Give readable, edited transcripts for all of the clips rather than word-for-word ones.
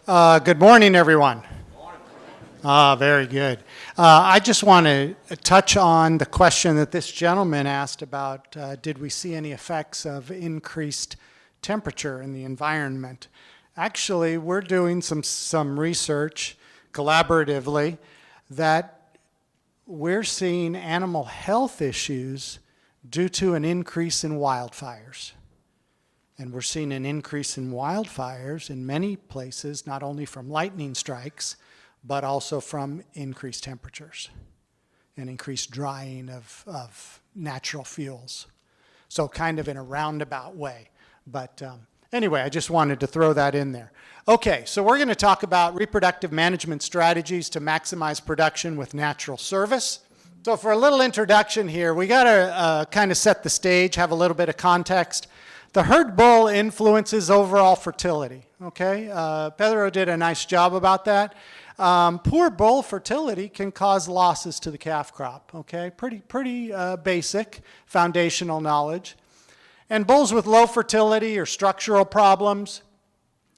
Good morning, everyone. Very good. I just want to touch on the question that this gentleman asked about, did we see any effects of increased temperature in the environment? Actually, we're doing some research collaboratively that we're seeing animal health issues due to an increase in wildfires. And we're seeing an increase in wildfires in many places, not only from lightning strikes, but also from increased temperatures and increased drying of natural fuels. So kind of in a roundabout way. But anyway, I just wanted to throw that in there. Okay, so we're going to talk about reproductive management strategies to maximize production with natural service. So for a little introduction here, we got to kind of set the stage, have a little bit of context. The herd bull influences overall fertility, okay? Pedro did a nice job about that. Poor bull fertility can cause losses to the calf crop, okay? Pretty basic foundational knowledge. And bulls with low fertility or structural problems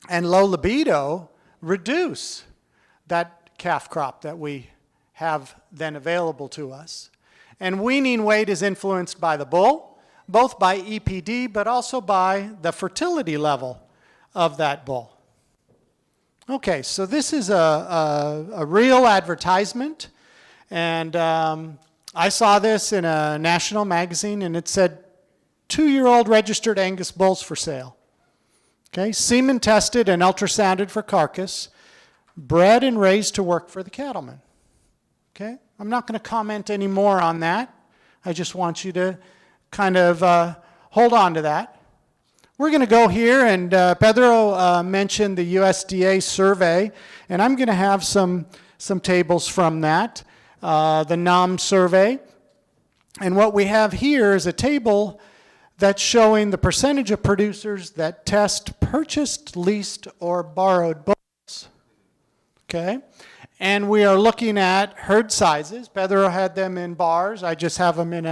and low libido reduce that calf crop that we have then available to us. And weaning weight is influenced by the bull, both by EPD, but also by the fertility level of that bull. Okay, so this is a real advertisement, and I saw this in a national magazine, and it said, 2-year-old registered Angus bulls for sale. Okay, semen tested and ultrasounded for carcass, bred and raised to work for the cattleman. Okay, I'm not going to comment any more on that. I just want you to kind of hold on to that. We're going to go here, and Pedro mentioned the USDA survey, and I'm going to have some tables from that, the NAM survey. And what we have here is a table that's showing the percentage of producers that test purchased, leased, or borrowed bulls. Okay? And we are looking at herd sizes. Pedro had them in bars. I just have them in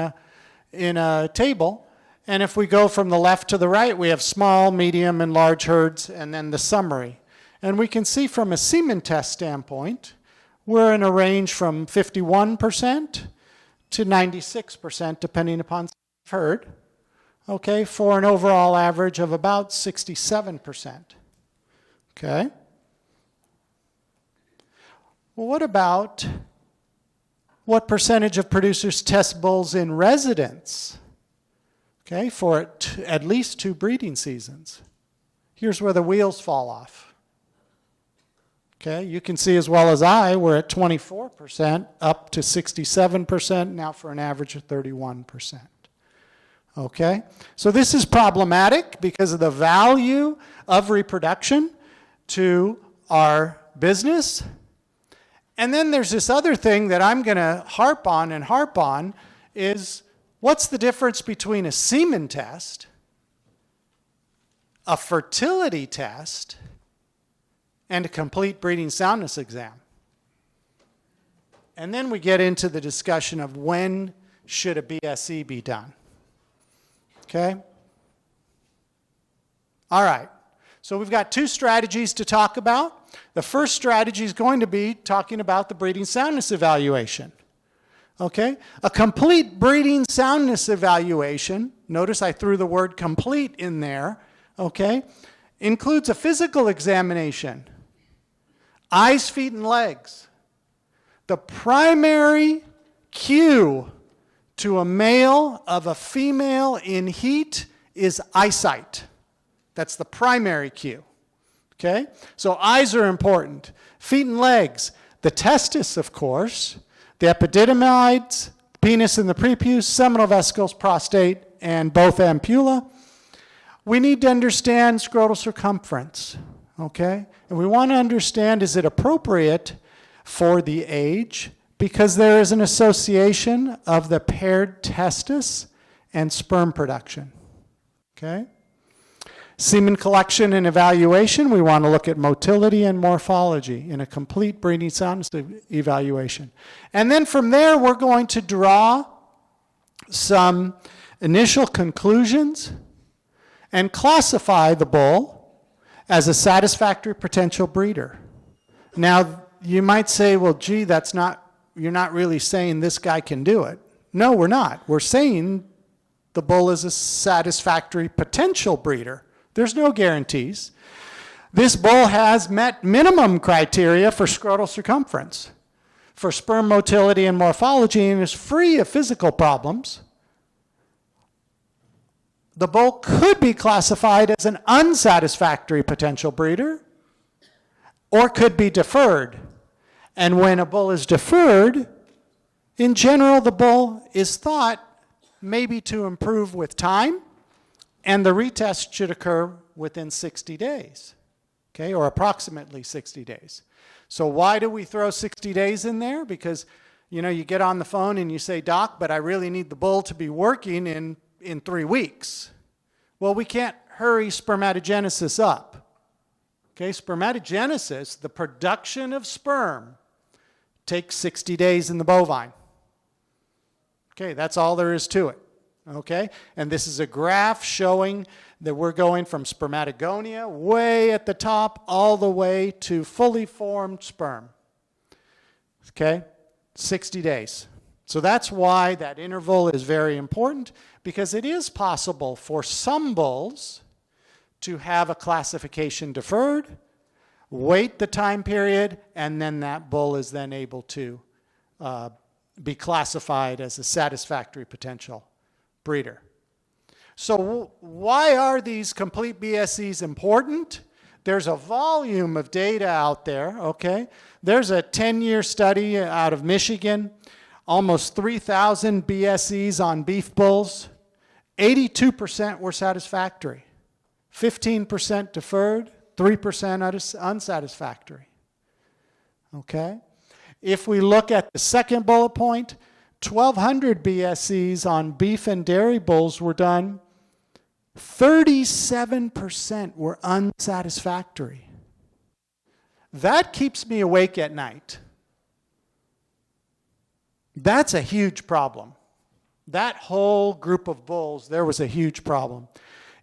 a table. And if we go from the left to the right, we have small, medium, and large herds, and then the summary. And we can see from a semen test standpoint, we're in a range from 51% to 96%, depending upon herd, okay, for an overall average of about 67%. Okay? Well, what about what percentage of producers test bulls in residence, okay, for at least 2 breeding seasons? Here's where the wheels fall off. Okay, you can see as well as I, we're at 24%, up to 67%, now for an average of 31%. Okay, so this is problematic because of the value of reproduction to our business. And then there's this other thing that I'm going to harp on is what's the difference between a semen test, a fertility test, and a complete breeding soundness exam? And then we get into the discussion of when should a BSE be done. Okay? All right. So we've got 2 strategies to talk about. The first strategy is going to be talking about the breeding soundness evaluation. Okay? A complete breeding soundness evaluation, notice I threw the word complete in there, okay, includes a physical examination, eyes, feet, and legs. The primary cue to a male of a female in heat is eyesight. That's the primary cue. Okay? So eyes are important. Feet and legs. The testis, of course. The epididymides, penis and the prepuce, seminal vesicles, prostate, and both ampulla. We need to understand scrotal circumference. Okay? And we want to understand, is it appropriate for the age? Because there is an association of the paired testis and sperm production. Okay? Semen collection and evaluation, we want to look at motility and morphology in a complete breeding soundness evaluation. And then from there, we're going to draw some initial conclusions and classify the bull as a satisfactory potential breeder. Now, you might say, well, gee, you're not really saying this guy can do it. No, we're not. We're saying the bull is a satisfactory potential breeder. There's no guarantees. This bull has met minimum criteria for scrotal circumference, for sperm motility and morphology, and is free of physical problems. The bull could be classified as an unsatisfactory potential breeder or could be deferred. And when a bull is deferred, in general, the bull is thought maybe to improve with time, and the retest should occur within 60 days, okay, or approximately 60 days. So why do we throw 60 days in there? Because, you get on the phone and you say, Doc, but I really need the bull to be working in 3 weeks. Well, we can't hurry spermatogenesis up. Okay, spermatogenesis, the production of sperm, takes 60 days in the bovine. Okay, that's all there is to it. Okay, and this is a graph showing that we're going from spermatogonia way at the top all the way to fully formed sperm. Okay, 60 days. So that's why that interval is very important, because it is possible for some bulls to have a classification deferred, wait the time period, and then that bull is then able to be classified as a satisfactory potential breeder. So why are these complete BSEs important? There's a volume of data out there, okay? There's a 10-year study out of Michigan, almost 3,000 BSEs on beef bulls. 82% were satisfactory, 15% deferred, 3% unsatisfactory, okay? If we look at the second bullet point, 1,200 BSEs on beef and dairy bulls were done. 37% were unsatisfactory. That keeps me awake at night. That's a huge problem. That whole group of bulls, there was a huge problem.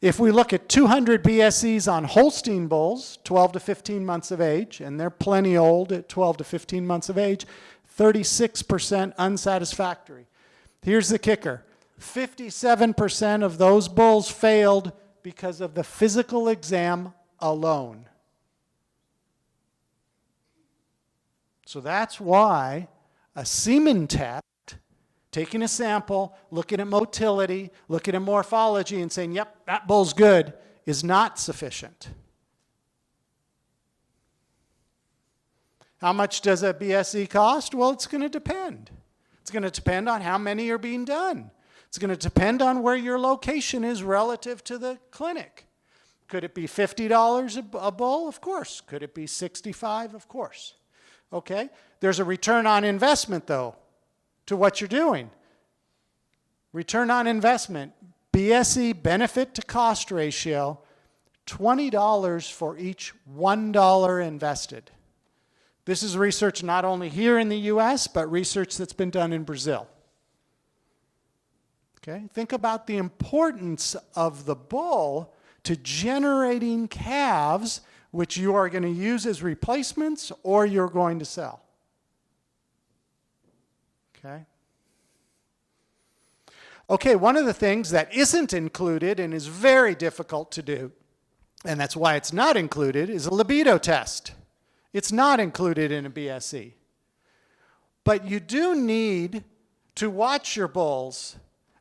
If we look at 200 BSEs on Holstein bulls, 12 to 15 months of age, and they're plenty old at 12 to 15 months of age, 36% unsatisfactory. Here's the kicker. 57% of those bulls failed because of the physical exam alone. So that's why a semen test, taking a sample, looking at motility, looking at morphology, and saying, yep, that bull's good, is not sufficient. How much does a BSE cost? Well, it's going to depend. It's going to depend on how many are being done. It's going to depend on where your location is relative to the clinic. Could it be $50 a bull? Of course. Could it be $65? Of course. Okay? There's a return on investment, though, to what you're doing. Return on investment, BSE benefit to cost ratio, $20 for each $1 invested. This is research not only here in the US, but research that's been done in Brazil. Okay? Think about the importance of the bull to generating calves, which you are going to use as replacements or you're going to sell. Okay? Okay, one of the things that isn't included and is very difficult to do, and that's why it's not included, is a libido test. It's not included in a BSE. But you do need to watch your bulls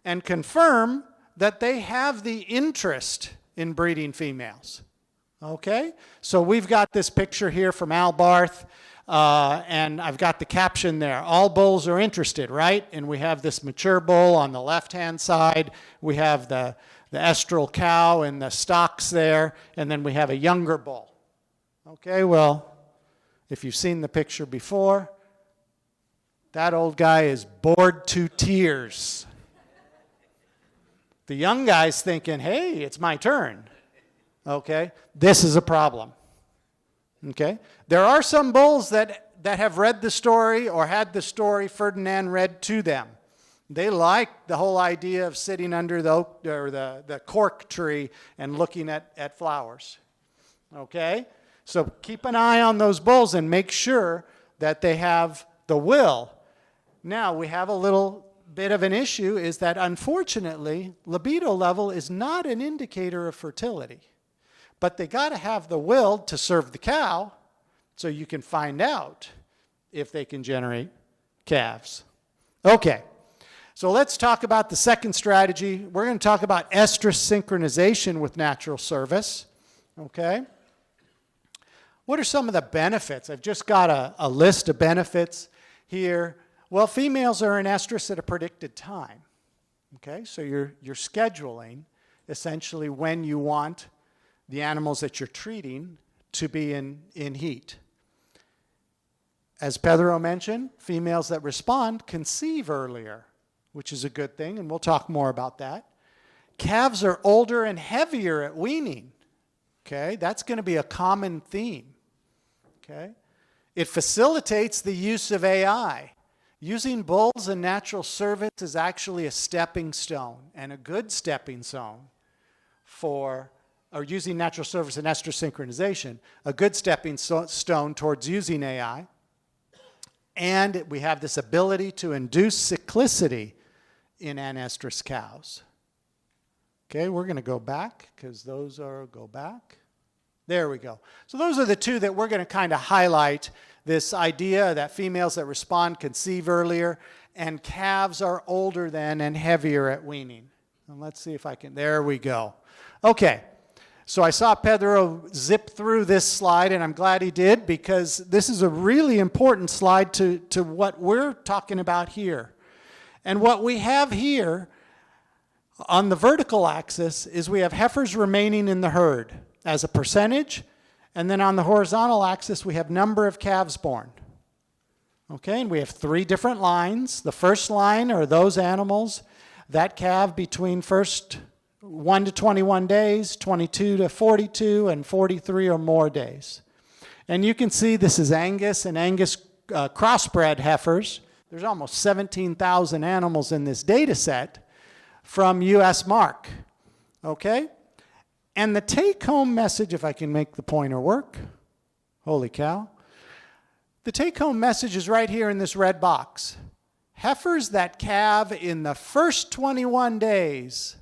and confirm that they have the interest in breeding females. Okay? So we've got this picture here from Al Barth, and I've got the caption there. All bulls are interested, right? And we have this mature bull on the left-hand side. We have the estrel cow and the stocks there, and then we have a younger bull. Okay, well, if you've seen the picture before, that old guy is bored to tears. The young guy's thinking, hey, it's my turn. Okay, this is a problem. Okay, there are some bulls that have read the story or had the story Ferdinand read to them. They like the whole idea of sitting under the oak or the cork tree and looking at flowers. Okay? So keep an eye on those bulls and make sure that they have the will. Now, we have a little bit of an issue is that unfortunately, libido level is not an indicator of fertility. But they got to have the will to serve the cow so you can find out if they can generate calves. Okay, so let's talk about the second strategy. We're going to talk about estrus synchronization with natural service. Okay? What are some of the benefits? I've just got a list of benefits here. Well, females are in estrus at a predicted time. Okay, so you're scheduling essentially when you want the animals that you're treating to be in heat. As Pedro mentioned, females that respond conceive earlier, which is a good thing, and we'll talk more about that. Calves are older and heavier at weaning. Okay, that's going to be a common theme. Okay, it facilitates the use of AI. Using bulls and natural service is actually a stepping stone, and a good stepping stone or using natural service and estrus synchronization, a good stepping stone towards using AI. And we have this ability to induce cyclicity in anestrus cows. Okay, we're going to go back because go back. There we go. So those are the two that we're going to kind of highlight. This idea that females that respond conceive earlier and calves are older than and heavier at weaning. And let's see if I can, there we go. Okay, so I saw Pedro zip through this slide, and I'm glad he did because this is a really important slide to what we're talking about here. And what we have here on the vertical axis is we have heifers remaining in the herd as a percentage. And then on the horizontal axis, we have number of calves born. Okay, and we have three different lines. The first line are those animals that calve between first 1 to 21 days, 22 to 42, and 43 or more days. And you can see this is Angus and Angus crossbred heifers. There's almost 17,000 animals in this data set from US Mark. Okay? And the take-home message, if I can make the pointer work, holy cow. The take-home message is right here in this red box. Heifers that calve in the first 21 days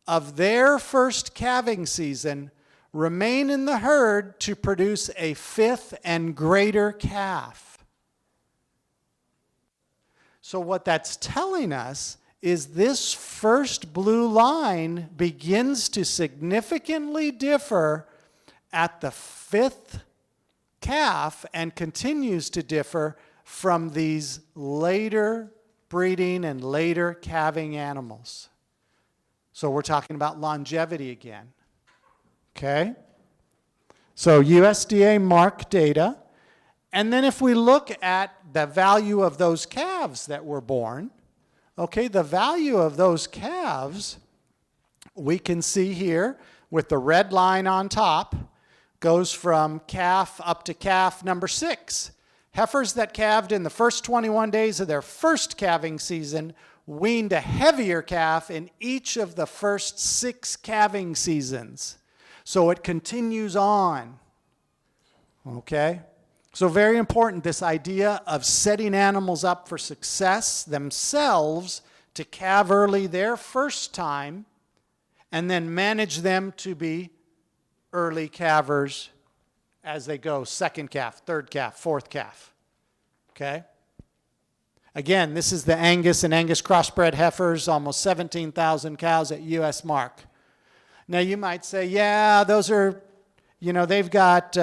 of their first calving season remain in the herd to produce a fifth and greater calf. So what that's telling us is this first blue line begins to significantly differ at the fifth calf and continues to differ from these later breeding and later calving animals. So we're talking about longevity again. Okay? So USDA mark data. And then if we look at the value of those calves that were born, okay, the value of those calves, we can see here with the red line on top, goes from calf up to calf number 6. Heifers that calved in the first 21 days of their first calving season weaned a heavier calf in each of the first 6 calving seasons. So it continues on. Okay? So very important, this idea of setting animals up for success themselves to calve early their first time and then manage them to be early calvers as they go, second calf, third calf, fourth calf. Okay? Again, this is the Angus and Angus crossbred heifers, almost 17,000 cows at US Mark. Now you might say, yeah, those are, they've got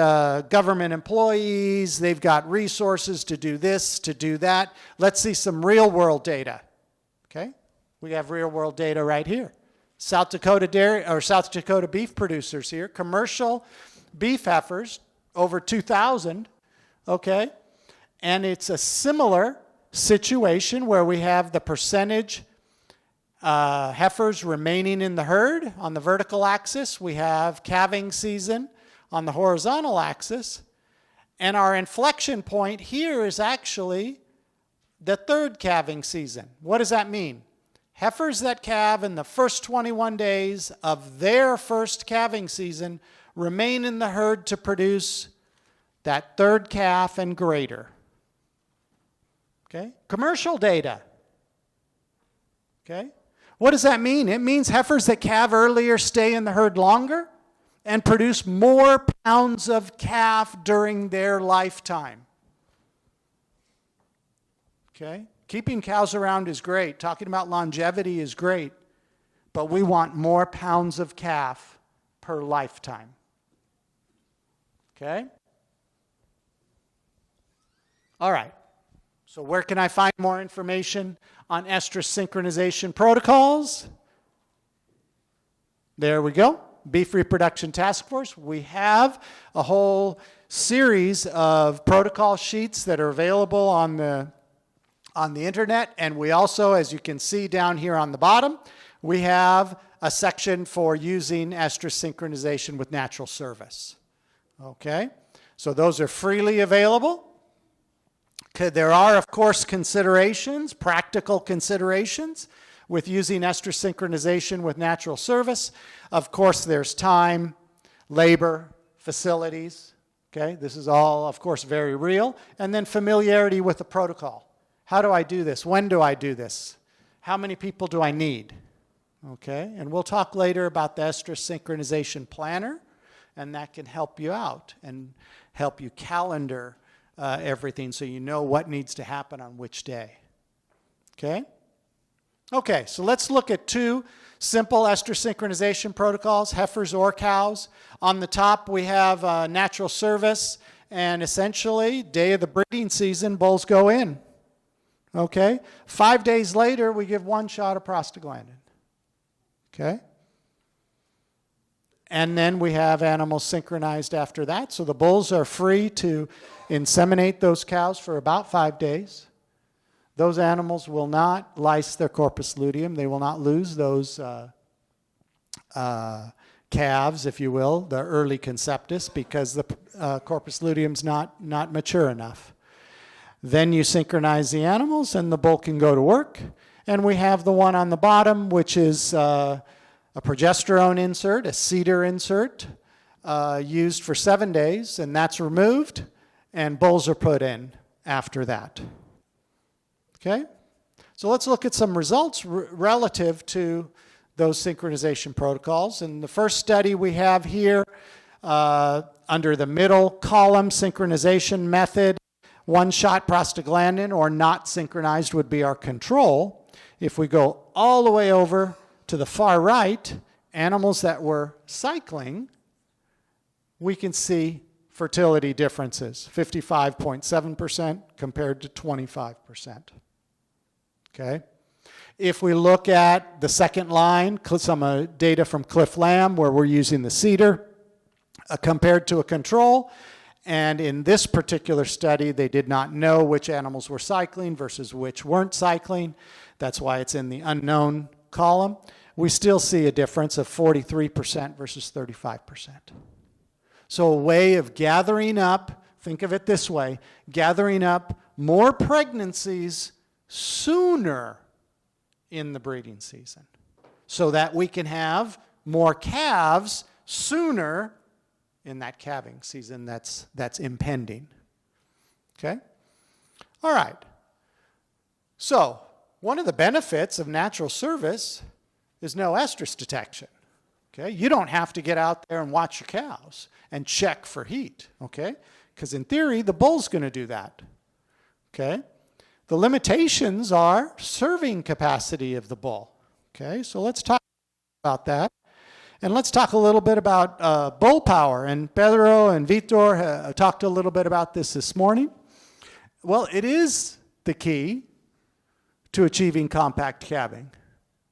government employees, they've got resources to do this, to do that. Let's see some real world data. Okay? We have real world data right here. South Dakota beef producers here, commercial beef heifers, over 2,000, okay? And it's a similar situation where we have the percentage heifers remaining in the herd. On the vertical axis, we have calving season on the horizontal axis. And our inflection point here is actually the third calving season. What does that mean? Heifers that calve in the first 21 days of their first calving season remain in the herd to produce that third calf and greater. Okay? Commercial data. Okay? What does that mean? It means heifers that calve earlier stay in the herd longer and produce more pounds of calf during their lifetime. Okay? Keeping cows around is great. Talking about longevity is great. But we want more pounds of calf per lifetime. Okay? All right. So where can I find more information on estrus synchronization protocols? There we go. Beef Reproduction Task Force. We have a whole series of protocol sheets that are available on the internet. And we also, as you can see down here on the bottom, we have a section for using estrus synchronization with natural service. Okay? So those are freely available. There are, of course, considerations, practical considerations with using estrus synchronization with natural service. Of course, there's time, labor, facilities. Okay? This is all, of course, very real. And then familiarity with the protocol. How do I do this? When do I do this? How many people do I need? Okay? And we'll talk later about the estrus synchronization planner, and that can help you out and help you calendar everything so you know what needs to happen on which day. Okay? Okay, so let's look at two simple estrus synchronization protocols, heifers or cows. On the top we have natural service, and essentially, day of the breeding season, bulls go in. Okay? 5 days later, we give 1 shot of prostaglandin. Okay? And then we have animals synchronized after that. So the bulls are free to inseminate those cows for about 5 days. Those animals will not lyse their corpus luteum. They will not lose those calves, if you will, the early conceptus, because the corpus luteum's not mature enough. Then you synchronize the animals and the bull can go to work. And we have the one on the bottom, which is a progesterone insert, a cedar insert, used for 7 days, and that's removed, and bulls are put in after that. Okay? So let's look at some results relative to those synchronization protocols. And the first study we have here, under the middle column, synchronization method, 1-shot prostaglandin or not synchronized would be our control. If we go all the way over to the far right, animals that were cycling, we can see fertility differences, 55.7% compared to 25%. Okay? If we look at the second line, some data from Cliff Lamb where we're using the cedar compared to a control, and in this particular study, they did not know which animals were cycling versus which weren't cycling. That's why it's in the unknown column. We still see a difference of 43% versus 35%. So a way of gathering up, think of it this way, gathering up more pregnancies sooner in the breeding season so that we can have more calves sooner in that calving season that's impending. Okay? All right. So one of the benefits of natural service is no estrus detection. Okay? You don't have to get out there and watch your cows and check for heat. Okay? Because in theory, the bull's going to do that. Okay? The limitations are serving capacity of the bull. Okay? So let's talk about that. And let's talk a little bit about bull power. And Pedro and Vitor talked a little bit about this morning. Well, it is the key to achieving compact calving.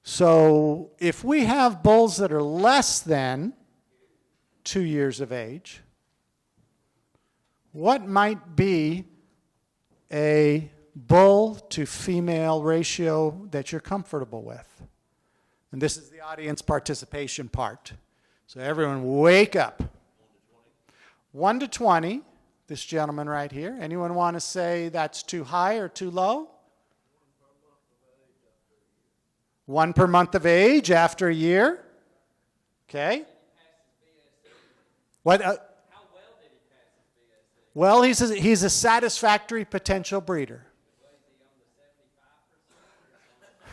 So if we have bulls that are less than 2 years of age, what might be a bull to female ratio that you're comfortable with? And this is the audience participation part. So everyone wake up. 1 to 20, this gentleman right here. Anyone want to say that's too high or too low? 1 per month of age after a year. Okay. What? How well did he pass his BSc? Well, he's a satisfactory potential breeder. Was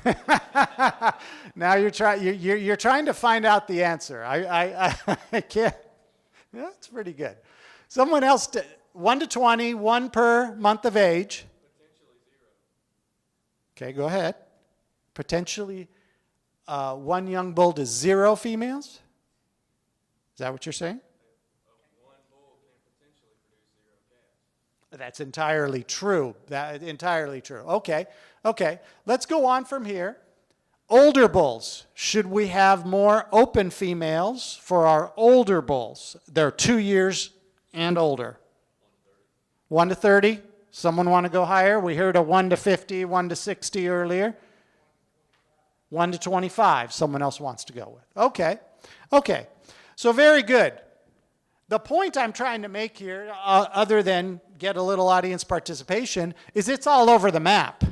he on the 75%? Now you're trying to find out the answer. I can't. That's pretty good. Someone else, 1 to 20, 1 per month of age. Potentially 0. Okay, go ahead. Potentially, one young bull to 0 females. Is that what you're saying? One bull can potentially produce 0 calves. That's entirely true. Entirely true. Okay. Let's go on from here. Older bulls. Should we have more open females for our older bulls? They're 2 years and older. 1 to 30. Someone want to go higher? We heard a 1 to 50, 1 to 60 earlier. 1 to 25. Someone else wants to go with. Okay. So very good. The point I'm trying to make here, other than get a little audience participation, is it's all over the map.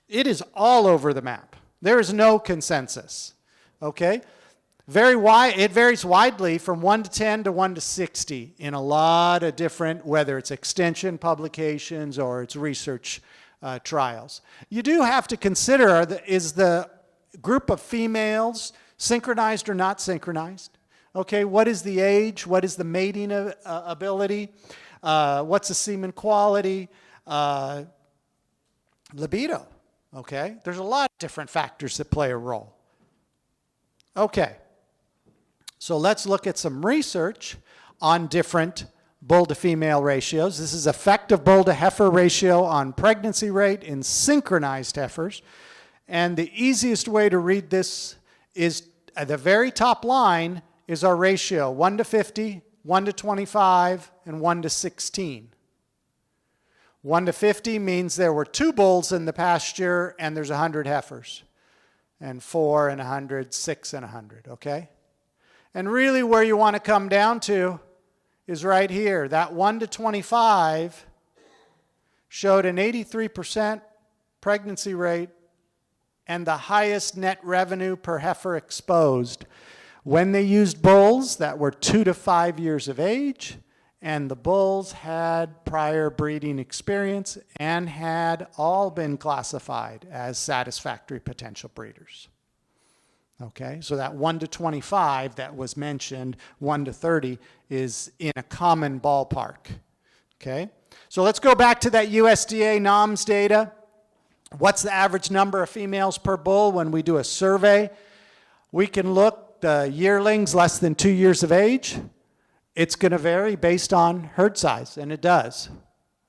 It is all over the map. There is no consensus. Okay? It varies widely from 1 to 10 to 1 to 60 in a lot of different, whether it's extension publications or it's research trials. You do have to consider, is the group of females synchronized or not synchronized? Okay, what is the age? What is the mating ability? What's the semen quality? Libido. Okay, there's a lot of different factors that play a role. Okay, so let's look at some research on different bull to female ratios. This is effective bull to heifer ratio on pregnancy rate in synchronized heifers. And the easiest way to read this is at the very top line is our ratio, 1 to 50, 1 to 25, and 1 to 16. 1 to 50 means there were 2 bulls in the pasture and there's 100 heifers. And 4 and 100, 6 and 100, okay? And really where you want to come down to is right here. That 1 to 25 showed an 83% pregnancy rate and the highest net revenue per heifer exposed when they used bulls that were 2 to 5 years of age, and the bulls had prior breeding experience and had all been classified as satisfactory potential breeders. Okay, so that 1 to 25 that was mentioned, 1 to 30, is in a common ballpark. Okay, so let's go back to that USDA NOMS data. What's the average number of females per bull when we do a survey? We can look the yearlings less than 2 years of age. It's going to vary based on herd size, and it does.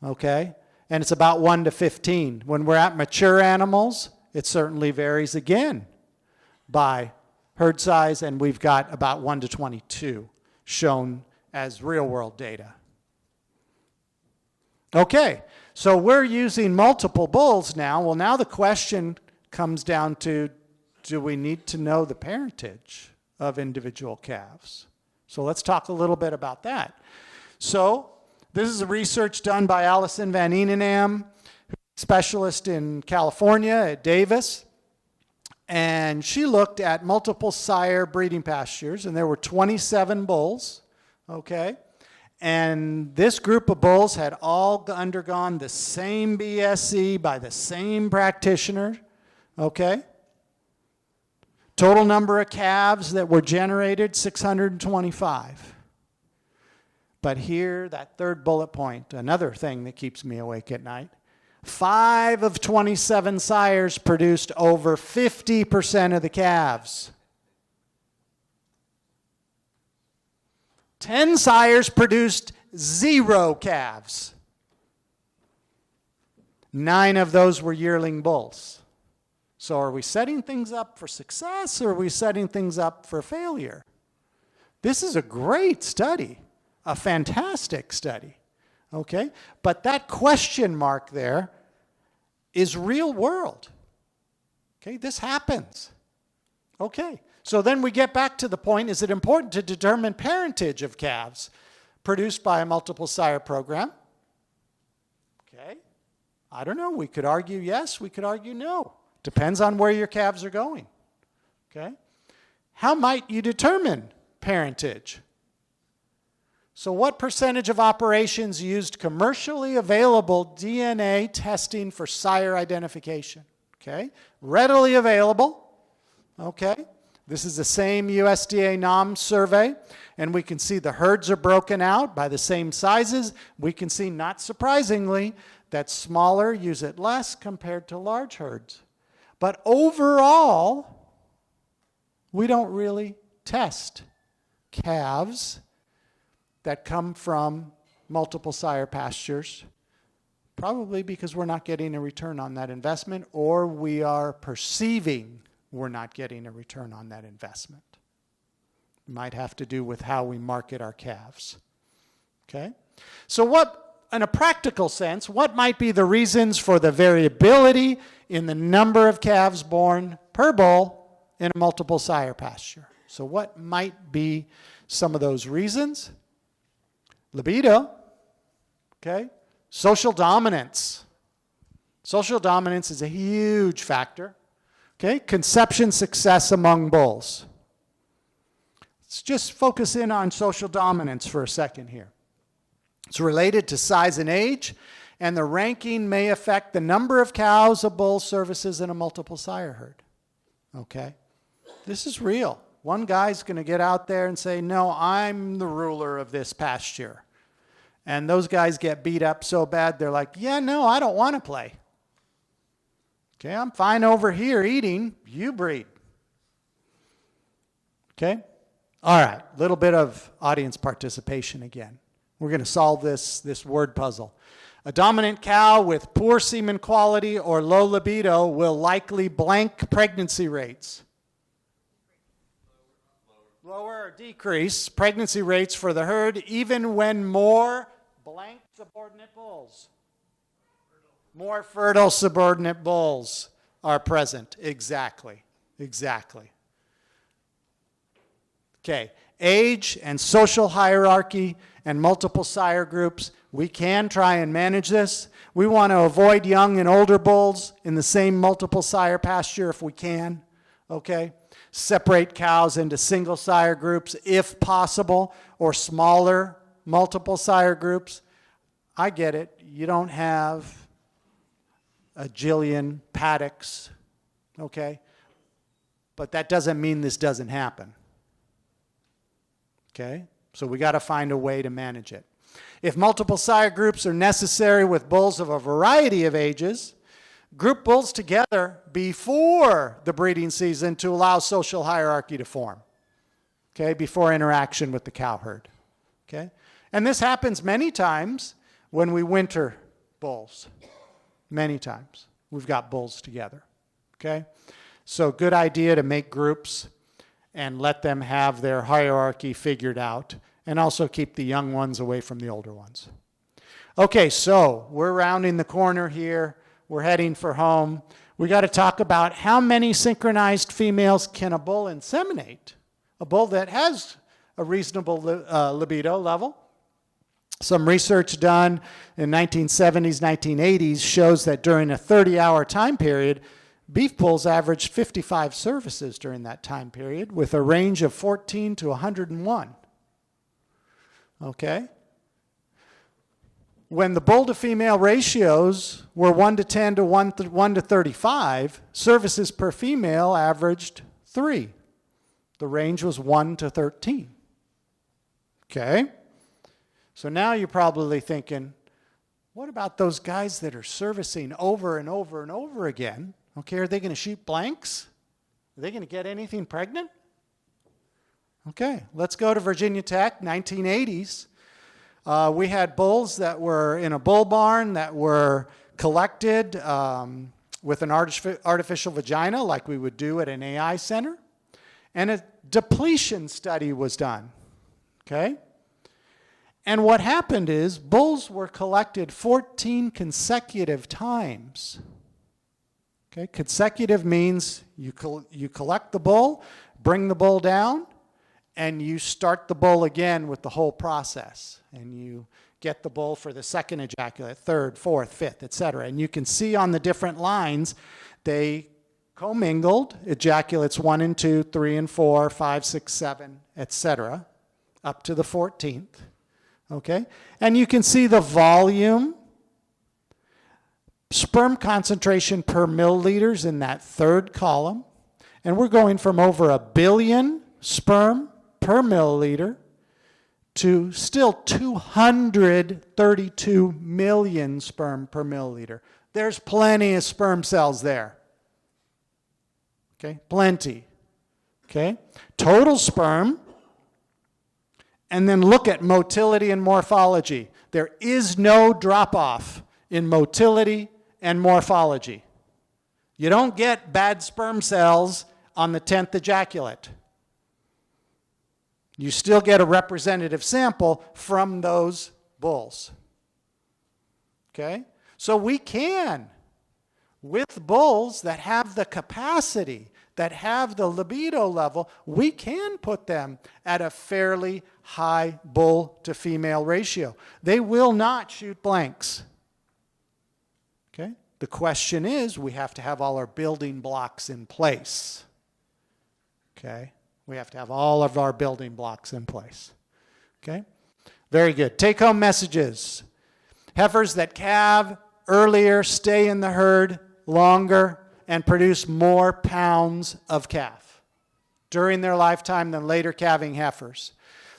Okay, and it's about 1 to 15. When we're at mature animals, it certainly varies again by herd size, and we've got about 1 to 22 shown as real-world data. Okay, so we're using multiple bulls now. Well, now the question comes down to, do we need to know the parentage of individual calves? So let's talk a little bit about that. So this is a research done by Alison Van Eenenam, specialist in California at Davis. And she looked at multiple sire breeding pastures, and there were 27 bulls, okay? And this group of bulls had all undergone the same BSc by the same practitioner, okay? Total number of calves that were generated, 625. But here, that third bullet point, another thing that keeps me awake at night, 5 of 27 sires produced over 50% of the calves. 10 sires produced 0 calves. 9 of those were yearling bulls. So are we setting things up for success, or are we setting things up for failure? This is a great study, a fantastic study, okay? But that question mark there is real world, okay? This happens, okay? So then we get back to the point, is it important to determine parentage of calves produced by a multiple sire program? Okay, I don't know. We could argue yes, we could argue no. Depends on where your calves are going, okay? How might you determine parentage? So what percentage of operations used commercially available DNA testing for sire identification? Okay, readily available. Okay, this is the same USDA NOM survey, and we can see the herds are broken out by the same sizes. We can see, not surprisingly, that smaller use it less compared to large herds. But overall, we don't really test calves that come from multiple sire pastures, probably because we're not getting a return on that investment, or we are perceiving we're not getting a return on that investment. It might have to do with how we market our calves. Okay? So in a practical sense, what might be the reasons for the variability in the number of calves born per bull in a multiple sire pasture? So what might be some of those reasons? Libido, okay? Social dominance. Social dominance is a huge factor. Okay? Conception success among bulls. Let's just focus in on social dominance for a second here. It's related to size and age, and the ranking may affect the number of cows a bull services in a multiple sire herd. Okay? This is real. One guy's going to get out there and say, no, I'm the ruler of this pasture. And those guys get beat up so bad, they're like, yeah, no, I don't want to play. Okay, I'm fine over here eating, you breed. Okay? All right, a little bit of audience participation again. We're going to solve this word puzzle. A dominant cow with poor semen quality or low libido will likely blank pregnancy rates. Lower or decrease pregnancy rates for the herd even when more blank subordinate bulls. More fertile subordinate bulls are present. Exactly. Okay, age and social hierarchy and multiple sire groups, we can try and manage this. We want to avoid young and older bulls in the same multiple sire pasture if we can, okay? Separate cows into single sire groups if possible, or smaller multiple sire groups. I get it. You don't have a jillion paddocks, okay? But that doesn't mean this doesn't happen, okay? So we got to find a way to manage it. If multiple sire groups are necessary with bulls of a variety of ages, group bulls together before the breeding season to allow social hierarchy to form, okay, before interaction with the cow herd, okay? And this happens many times when we winter bulls. Many times we've got bulls together, okay? So good idea to make groups and let them have their hierarchy figured out, and also keep the young ones away from the older ones. Okay, so we're rounding the corner here. We're heading for home. We got to talk about how many synchronized females can a bull inseminate? A bull that has a reasonable libido level. Some research done in 1970s, 1980s shows that during a 30-hour time period, beef bulls averaged 55 services during that time period with a range of 14 to 101. Okay? When the bull to female ratios were 1 to 10 to 1 to 35, services per female averaged 3. The range was 1 to 13. Okay? So now you're probably thinking, what about those guys that are servicing over and over and over again? Okay, are they going to shoot blanks? Are they going to get anything pregnant? Okay, let's go to Virginia Tech, 1980s. We had bulls that were in a bull barn that were collected with an artificial vagina like we would do at an AI center. And a depletion study was done, okay? And what happened is bulls were collected 14 consecutive times. Okay, consecutive means you collect the bull, bring the bull down, and you start the bull again with the whole process. And you get the bull for the second ejaculate, third, fourth, fifth, etc. And you can see on the different lines, they commingled ejaculates 1 and 2, 3 and 4, 5, 6, 7, etc., up to the 14th. Okay? And you can see the volume, sperm concentration per milliliters in that third column. And we're going from over 1 billion sperm per milliliter to still 232 million sperm per milliliter. There's plenty of sperm cells there. Okay, plenty. Okay, total sperm. And then look at motility and morphology. There is no drop-off in motility and morphology. You don't get bad sperm cells on the 10th ejaculate. You still get a representative sample from those bulls. Okay? So we can, with bulls that have the capacity, that have the libido level, we can put them at a fairly high bull to female ratio. They will not shoot blanks. Okay? The question is, we have to have all our building blocks in place. Okay? We have to have all of our building blocks in place. Okay? Very good. Take-home messages. Heifers that calve earlier stay in the herd longer and produce more pounds of calf during their lifetime than later calving heifers.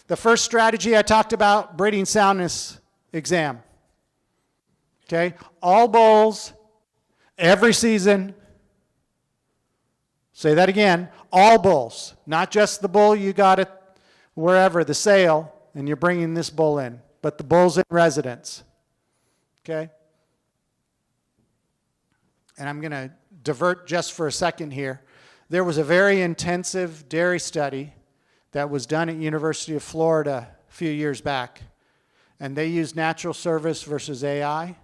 The first strategy I talked about, breeding soundness exam. Okay? All bulls, every season. Say that again. All bulls, not just the bull you got at wherever, the sale, and you're bringing this bull in, but the bulls in residence. Okay? And I'm going to divert just for a second here. There was a very intensive dairy study that was done at University of Florida a few years back, and they used natural service versus AI.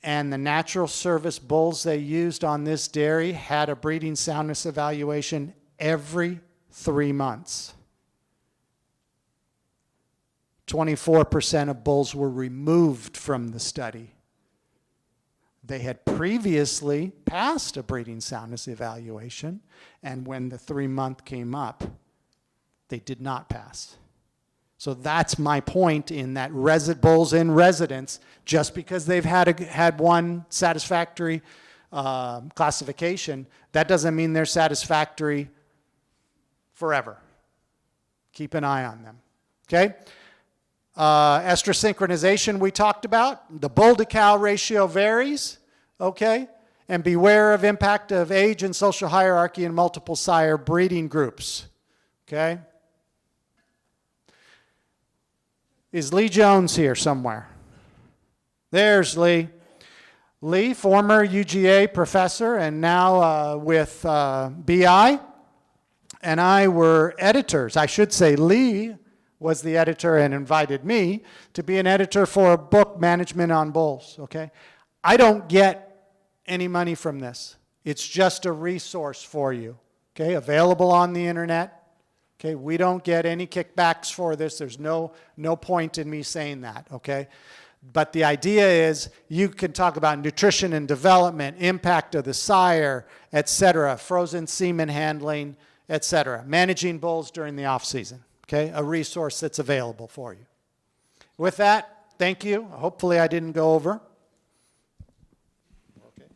And the natural service bulls they used on this dairy had a breeding soundness evaluation every 3 months. 24% of bulls were removed from the study. They had previously passed a breeding soundness evaluation, and when the 3-month came up, they did not pass. So that's my point in that bulls in residence, just because they've had one satisfactory classification, that doesn't mean they're satisfactory forever. Keep an eye on them. Okay? Estrus synchronization we talked about. The bull to cow ratio varies. Okay? And beware of impact of age and social hierarchy in multiple sire breeding groups. Okay? Is Lee Jones here somewhere? There's Lee. Lee, former UGA professor and now with BI, and I were editors. I should say Lee was the editor and invited me to be an editor for a book, Management on Bulls. Okay? I don't get any money from this. It's just a resource for you. Okay? Available on the internet. Okay, we don't get any kickbacks for this. There's no point in me saying that, okay? But the idea is you can talk about nutrition and development, impact of the sire, etc., frozen semen handling, etc., managing bulls during the off-season, okay? A resource that's available for you. With that, thank you. Hopefully I didn't go over. Okay.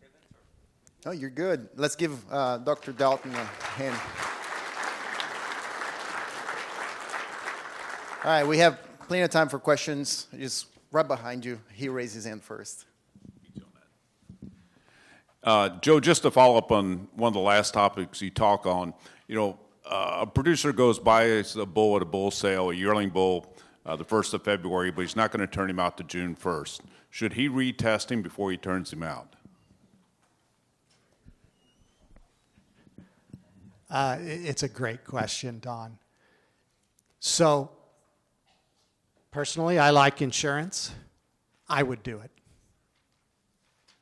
Oh, you're good. Let's give Dr. Dalton a hand. All right, we have plenty of time for questions. Just right behind you. He raised his hand first. Joe, just to follow up on one of the last topics you talk on, a producer goes buys a bull at a bull sale, a yearling bull, the 1st of February, but he's not going to turn him out to June 1st. Should he retest him before he turns him out? It's a great question, Don. So, personally, I like insurance. I would do it.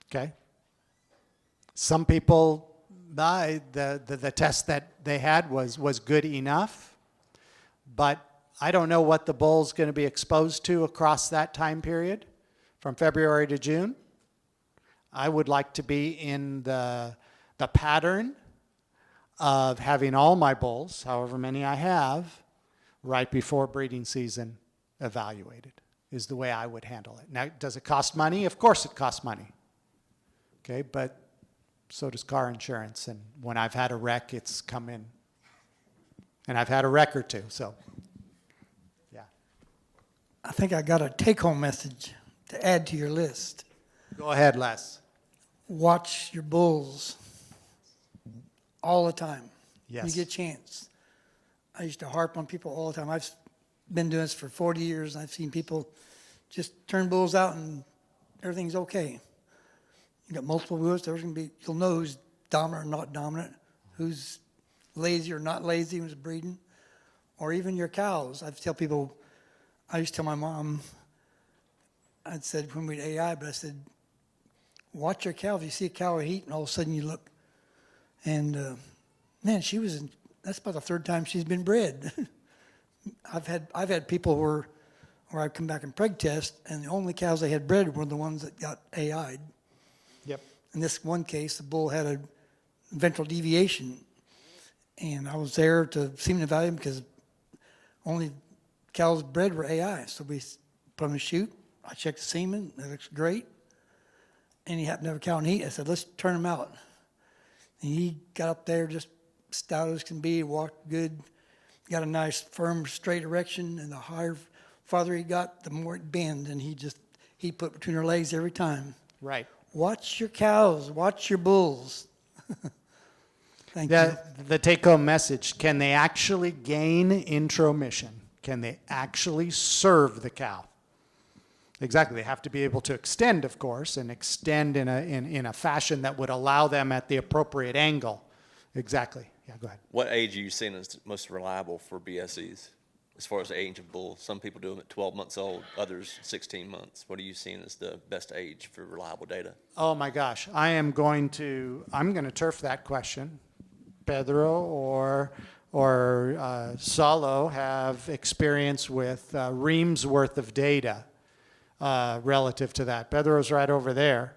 Okay? Some people, the test that they had was good enough, but I don't know what the bull's going to be exposed to across that time period, from February to June. I would like to be in the pattern of having all my bulls, however many I have, right before breeding season evaluated. is the way I would handle it. Now, does it cost money? Of course it costs money. Okay, but so does car insurance. And when I've had a wreck, it's come in. And I've had a wreck or two, so yeah. I think I got a take-home message to add to your list. Go ahead, Les. Watch your bulls all the time. Yes. When you get a chance. I used to harp on people all the time. I've been doing this for 40 years, and I've seen people just turn bulls out and everything's okay. You got multiple bulls, you'll know who's dominant or not dominant, who's lazy or not lazy, who's breeding, or even your cows. I used to tell my mom, I'd said when we had AI, but I said, watch your cow. If you see a cow eat, and all of a sudden you look, and man, that's about the third time she's been bred. I've had people where I come back and preg test, and the only cows they had bred were the ones that got AI'd. Yep. In this one case, the bull had a ventral deviation, and I was there to semen evaluate him because only cows bred were AI. So we put him in a chute. I checked the semen. It looks great. And he happened to have a cow in heat. I said, let's turn him out. And he got up there just stout as can be, walked good, got a nice, firm, straight erection, and the farther he got, the more it bent, and he put between her legs every time. Right. Watch your cows, watch your bulls. Thank you. The take-home message, can they actually gain intromission? Can they actually serve the cow? Exactly. They have to be able to extend, of course, and extend in a fashion that would allow them at the appropriate angle. Exactly. Yeah, go ahead. What age are you seeing as most reliable for BSEs as far as the age of bulls? Some people do them at 12 months old, others 16 months. What are you seeing as the best age for reliable data? Oh my gosh, I'm going to turf that question. Pedro or Salo have experience with reams worth of data relative to that. Pedro's right over there.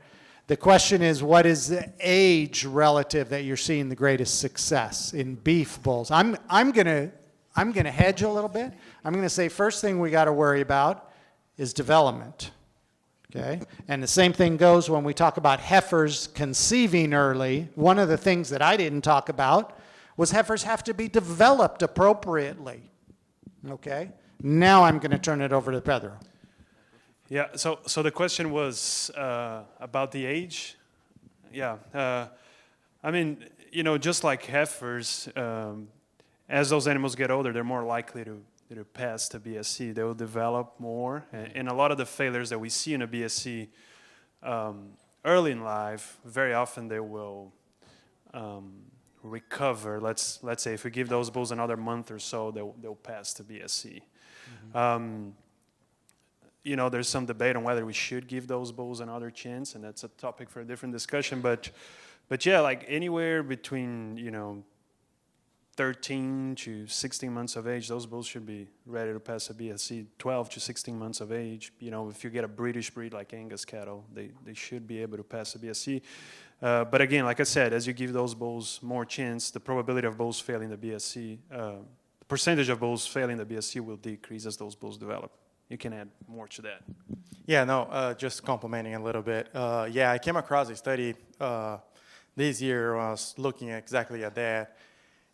The question is, what is the age relative that you're seeing the greatest success in beef bulls? I'm gonna hedge a little bit. I'm gonna say first thing we got to worry about is development. Okay, and the same thing goes when we talk about heifers conceiving early. One of the things that I didn't talk about was heifers have to be developed appropriately. Okay, now I'm going to turn it over to Pedro. Yeah, so the question was about the age. Yeah, I mean, just like heifers, as those animals get older, they're more likely to pass to BSC. They will develop more, and a lot of the failures that we see in a BSC early in life, very often they will recover. Let's say if we give those bulls another month or so, they'll pass to BSC. Mm-hmm. There's some debate on whether we should give those bulls another chance, and that's a topic for a different discussion. But yeah, like anywhere between 13 to 16 months of age, those bulls should be ready to pass a BSC. 12 to 16 months of age, if you get a British breed like Angus cattle, they should be able to pass a BSC. But again, like I said, as you give those bulls more chance, the probability of bulls failing the BSC, the percentage of bulls failing the BSC will decrease as those bulls develop. You can add more to that. Yeah, no, just complimenting a little bit. I came across a study this year when I was looking exactly at that.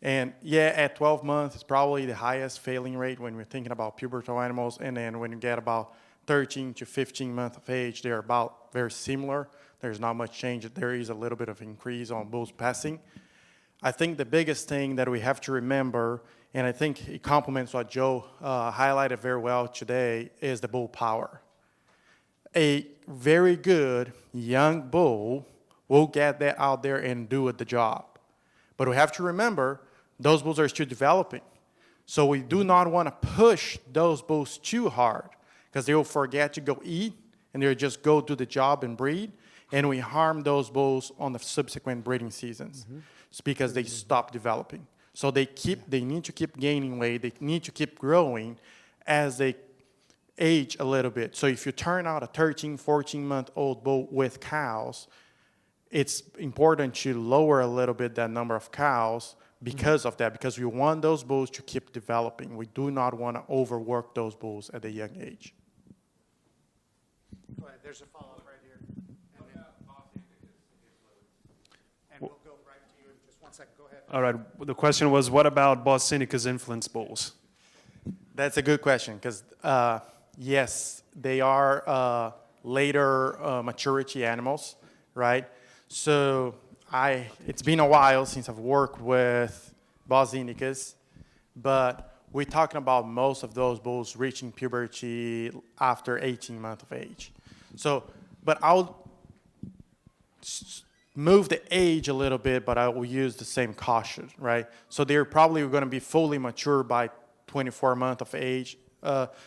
And at 12 months, it's probably the highest failing rate when we're thinking about pubertal animals. And then when you get about 13 to 15 months of age, they're about very similar. There's not much change. There is a little bit of increase on bulls passing. I think the biggest thing that we have to remember, and I think it complements what Joe highlighted very well today, is the bull power. A very good young bull will get that out there and do the job. But we have to remember, those bulls are still developing. So we do not want to push those bulls too hard because they will forget to go eat and they'll just go do the job and breed. And we harm those bulls on the subsequent breeding seasons. Mm-hmm. It's because they stop developing. So they need to keep gaining weight. They need to keep growing as they age a little bit. So if you turn out a 13, 14-month-old bull with cows, it's important to lower a little bit that number of cows because of that, because we want those bulls to keep developing. We do not want to overwork those bulls at a young age. there's a follow-up right here. And we'll go right to you in just 1 second. Go ahead. All right. The question was, what about Bosinica's influence bulls? That's a good question because, yes, they are later maturity animals, right? So it's been a while since I've worked with Bosinicas, but we're talking about most of those bulls reaching puberty after 18 months of age. So, but I'll move the age a little bit, but I will use the same caution, right? So they're probably going to be fully mature by 24 months of age.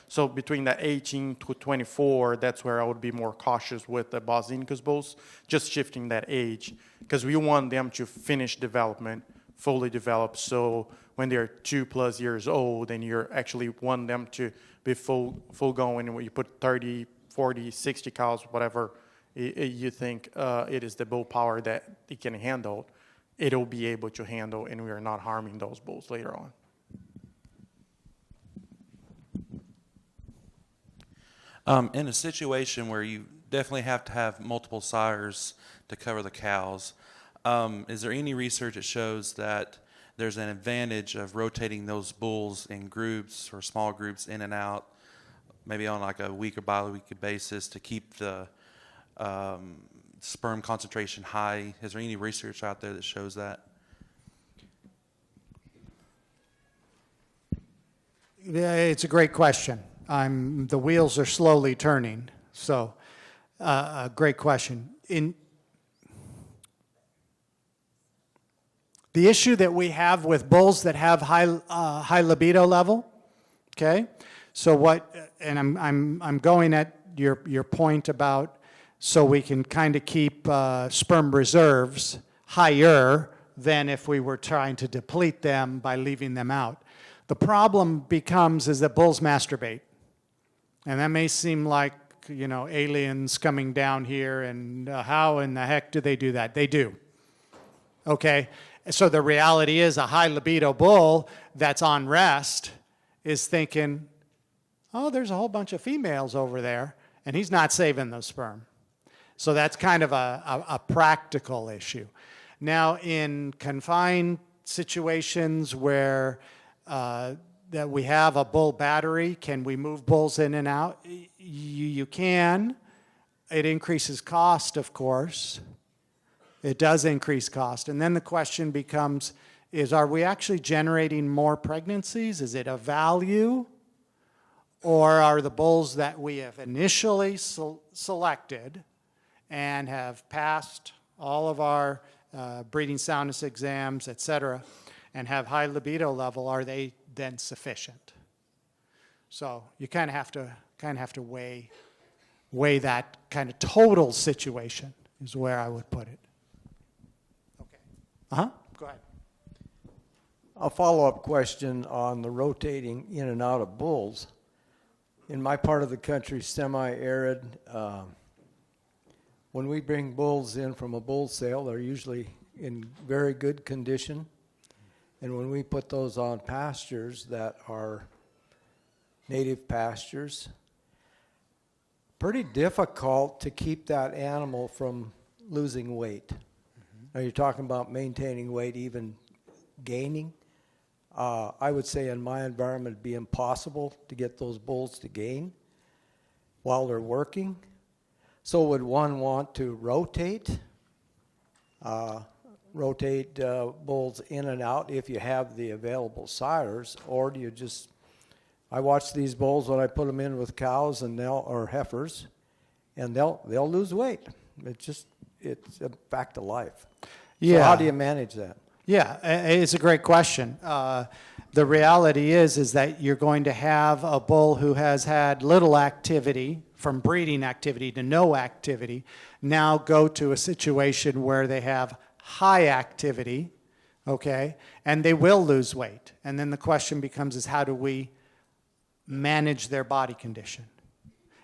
So between the 18 to 24, that's where I would be more cautious with the Bosinicas bulls, just shifting that age, because we want them to finish development, fully developed. So when they're 2+ years old, then you're actually want them to be full going, and when you put 30, 40, 60 cows, whatever you think it is the bull power that it can handle, it'll be able to handle, and we are not harming those bulls later on. In a situation where you definitely have to have multiple sires to cover the cows, is there any research that shows that there's an advantage of rotating those bulls in groups or small groups in and out, maybe on like a week or bi-week basis to keep the sperm concentration high? Is there any research out there that shows that? Yeah, it's a great question. The wheels are slowly turning, so a great question. The issue that we have with bulls that have high libido level, okay? So and I'm going at your point about so we can kind of keep sperm reserves higher than if we were trying to deplete them by leaving them out. The problem becomes is that bulls masturbate. And that may seem like, aliens coming down here, and how in the heck do they do that? They do. Okay? So the reality is a high libido bull that's on rest is thinking, oh, there's a whole bunch of females over there, and he's not saving those sperm. So that's kind of a practical issue. Now, in confined situations where that we have a bull battery, can we move bulls in and out? You can. It increases cost, of course. It does increase cost. And then the question becomes, are we actually generating more pregnancies? Is it a value? Or are the bulls that we have initially selected and have passed all of our breeding soundness exams, et cetera, and have high libido level, are they then sufficient? So you kind of have to weigh that kind of total situation is where I would put it. Okay. Go ahead. A follow-up question on the rotating in and out of bulls. In my part of the country, semi-arid, when we bring bulls in from a bull sale, they're usually in very good condition. And when we put those on pastures that are native pastures, pretty difficult to keep that animal from losing weight. Mm-hmm. Now you're talking about maintaining weight, even gaining. I would say in my environment it'd be impossible to get those bulls to gain while they're working. So would one want to rotate bulls in and out if you have the available sires, or do you just? I watch these bulls when I put them in with cows or heifers, and they'll lose weight. It's a fact of life. Yeah. So how do you manage that? Yeah, it's a great question. The reality is that you're going to have a bull who has had little activity, from breeding activity to no activity, now go to a situation where they have high activity, okay, and they will lose weight. And then the question becomes is how do we manage their body condition?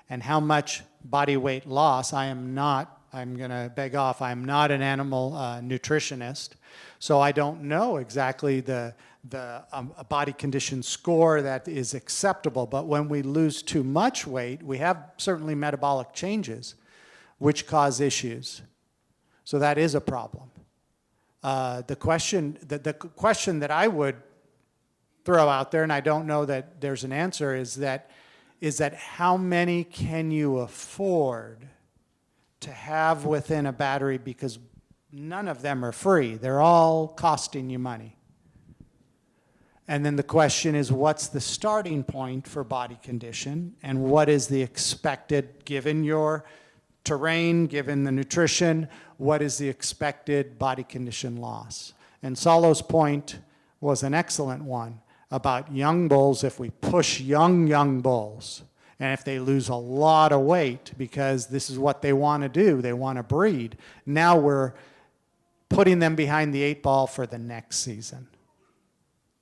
And how much body weight loss? I'm going to beg off, I'm not an animal nutritionist, so I don't know exactly the body condition score that is acceptable. But when we lose too much weight, we have certainly metabolic changes. which cause issues. So that is a problem. The question that I would throw out there, and I don't know that there's an answer, is that how many can you afford to have within a battery, because none of them are free. They're all costing you money. And then the question is, what's the starting point for body condition, and what is the expected, given your terrain, given the nutrition, what is the expected body condition loss? And Saulo's point was an excellent one about young bulls. If we push young bulls, and if they lose a lot of weight because this is what they want to do, they want to breed, now we're putting them behind the 8 ball for the next season.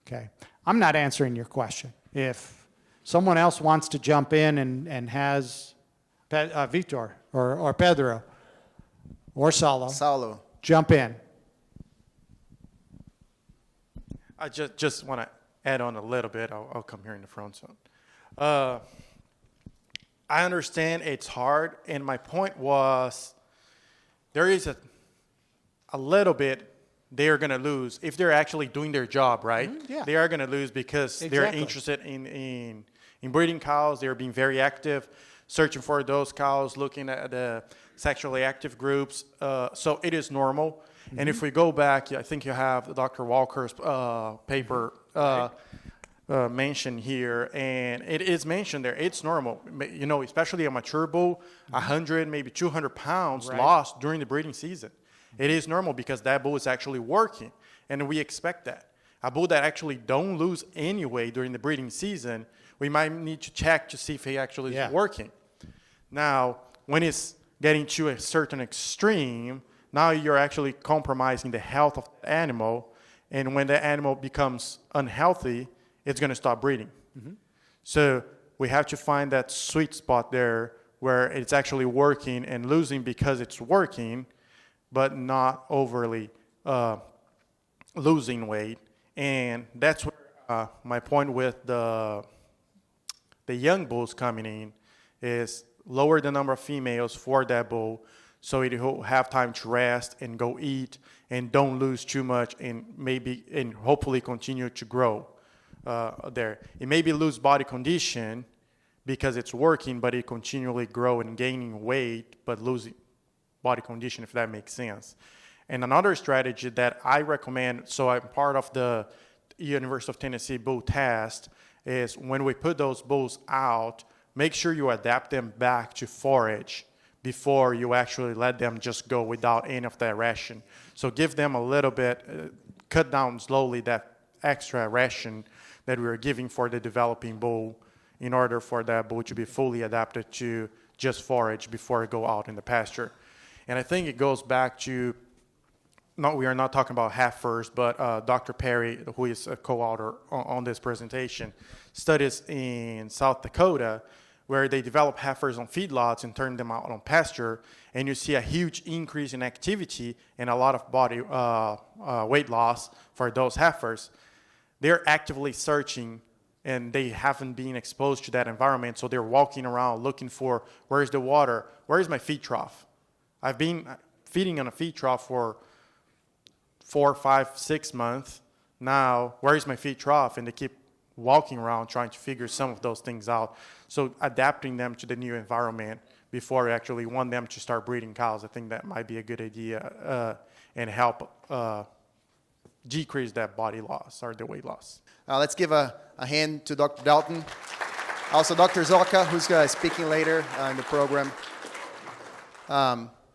Okay, I'm not answering your question. If someone else wants to jump in and has Vitor or Pedro or Saulo, jump in. I just want to add on a little bit. I'll come here in the front. So, I understand it's hard, and my point was there is a little bit they're going to lose if they're actually doing their job, right? Yeah. They are going to lose because they're interested in breeding cows. They're being very active, searching for those cows, looking at the sexually active groups. So it is normal. Mm-hmm. And if we go back, I think you have Dr. Walker's paper mentioned here, and it is mentioned there. It's normal, you know, especially a mature bull, 100, maybe 200 pounds lost during the breeding season. It is normal because that bull is actually working, and we expect that. A bull that actually don't lose any weight during the breeding season, we might need to check to see if he actually is working. Now, when it's getting to a certain extreme, now you're actually compromising the health of the animal, and when the animal becomes unhealthy, it's going to stop breeding. Mm-hmm. So we have to find that sweet spot there where it's actually working and losing because it's working, but not overly losing weight. And that's where my point with the young bulls coming in is lower the number of females for that bull so it will have time to rest and go eat and don't lose too much and hopefully continue to grow there. It may be lose body condition because it's working, but it continually grow and gaining weight, but losing body condition, if that makes sense. And another strategy that I recommend, so I'm part of the University of Tennessee bull test, is when we put those bulls out, make sure you adapt them back to forage before you actually let them just go without any of that ration. So give them a little bit, cut down slowly that extra ration that we were giving for the developing bull in order for that bull to be fully adapted to just forage before it go out in the pasture. And I think it goes back to, we are not talking about heifers, but Dr. Perry, who is a co-author on this presentation, studies in South Dakota where they develop heifers on feedlots and turn them out on pasture, and you see a huge increase in activity and a lot of body weight loss for those heifers. They're actively searching, and they haven't been exposed to that environment, so they're walking around looking for, where's the water? Where's my feed trough? I've been feeding on a feed trough for 4, 5, 6 months. Now, where's my feed trough? And they keep walking around trying to figure some of those things out. So adapting them to the new environment before we actually want them to start breeding cows, I think that might be a good idea and help decrease that body loss or the weight loss. Let's give a hand to Dr. Dalton. Also, Dr. Zoka, who's speaking later in the program.